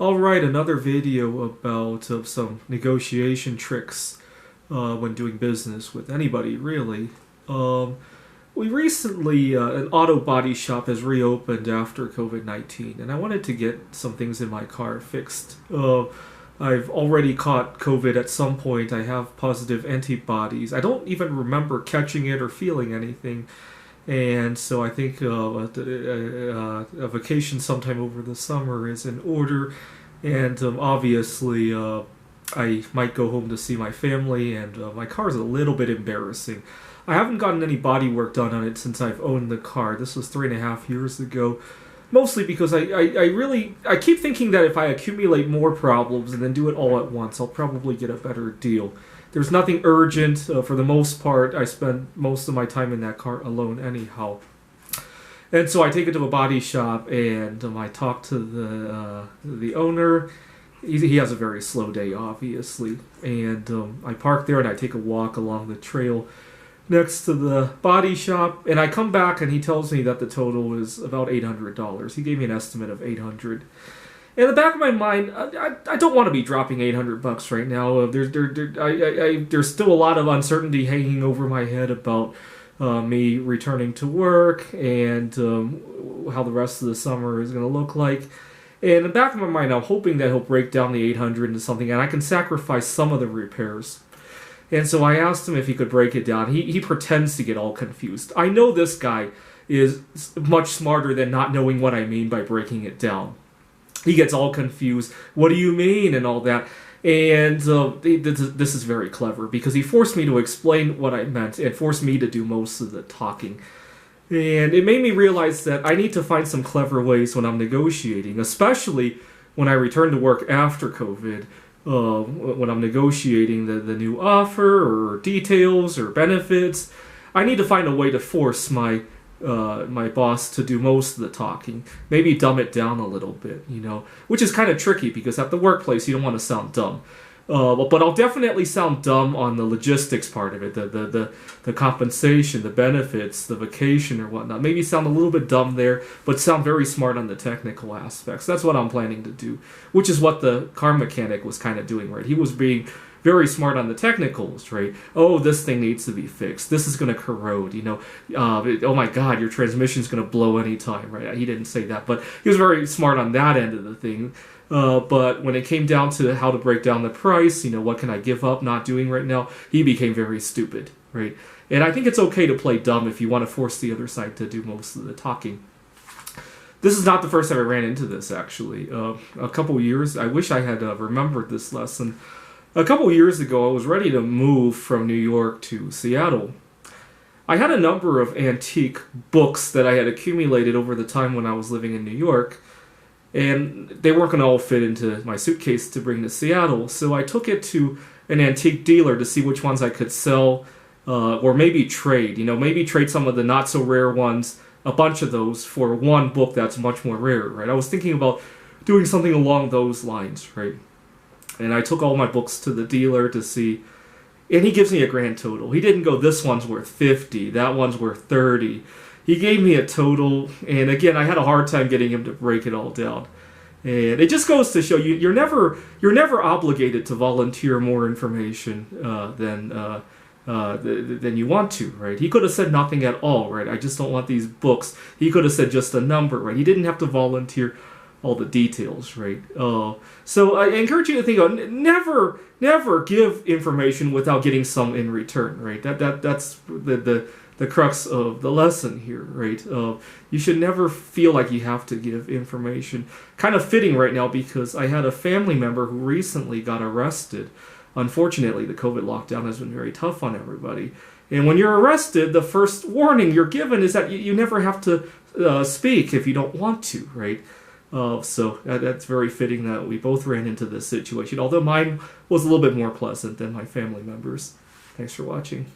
Alright, another video about some negotiation tricks when doing business with anybody, really. Um, we recently, an auto body shop has reopened after COVID-19, and I wanted to get some things in my car fixed. I've already caught COVID at some point. I have positive antibodies. I don't even remember catching it or feeling anything. And so I think a vacation sometime over the summer is in order. And obviously, I might go home to see my family, and my car is a little bit embarrassing. I haven't gotten any body work done on it since I've owned the car. This was 3.5 years ago. Mostly because I keep thinking that if I accumulate more problems and then do it all at once, I'll probably get a better deal. There's nothing urgent. For the most part, I spend most of my time in that car alone anyhow. And so I take it to a body shop, and I talk to the owner. He has a very slow day, obviously. And I park there, and I take a walk along the trail next to the body shop. And I come back, and he tells me that the total is about $800. He gave me an estimate of $800. In the back of my mind, I don't want to be dropping $800 right now. There's still a lot of uncertainty hanging over my head about me returning to work and how the rest of the summer is going to look like. And in the back of my mind, I'm hoping that he'll break down the 800 into something, and I can sacrifice some of the repairs. And so I asked him if he could break it down. He pretends to get all confused. I know this guy is much smarter than not knowing what I mean by breaking it down. He gets all confused. What do you mean? And all that. And this is very clever because he forced me to explain what I meant and forced me to do most of the talking. And it made me realize that I need to find some clever ways when I'm negotiating, especially when I return to work after COVID, when I'm negotiating the new offer or details or benefits. I need to find a way to force my boss to do most of the talking. Maybe dumb it down a little bit, which is kind of tricky because at the workplace you don't want to sound dumb. But I'll definitely sound dumb on the logistics part of it, the compensation, the benefits, the vacation or whatnot. Maybe sound a little bit dumb there, but sound very smart on the technical aspects. That's what I'm planning to do, which is what the car mechanic was kind of doing, right? He was being very smart on the technicals, right? Oh, this thing needs to be fixed. This is going to corrode, oh my God, your transmission's going to blow anytime, right? He didn't say that, but he was very smart on that end of the thing. But when it came down to how to break down the price, what can I give up not doing right now, he became very stupid, right? And I think it's okay to play dumb if you want to force the other side to do most of the talking. This is not the first time I ran into this, actually. A couple years, I wish I had remembered this lesson. A couple years ago, I was ready to move from New York to Seattle. I had a number of antique books that I had accumulated over the time when I was living in New York, and they weren't going to all fit into my suitcase to bring to Seattle, so I took it to an antique dealer to see which ones I could sell, or maybe trade. Maybe trade some of the not-so-rare ones, a bunch of those, for one book that's much more rare, right? I was thinking about doing something along those lines, right? And I took all my books to the dealer to see, and he gives me a grand total. He didn't go, this one's worth 50, that one's worth 30. He gave me a total, and again, I had a hard time getting him to break it all down. And it just goes to show you're never obligated to volunteer more information than you want to, right? He could have said nothing at all, right? I just don't want these books. He could have said just a number, right? He didn't have to volunteer all the details, right? So I encourage you to think of never give information without getting some in return, right? That's the crux of the lesson here, right? You should never feel like you have to give information. Kind of fitting right now because I had a family member who recently got arrested. Unfortunately, the COVID lockdown has been very tough on everybody. And when you're arrested, the first warning you're given is that you never have to speak if you don't want to, right? So that's very fitting that we both ran into this situation, although mine was a little bit more pleasant than my family members. Thanks for watching.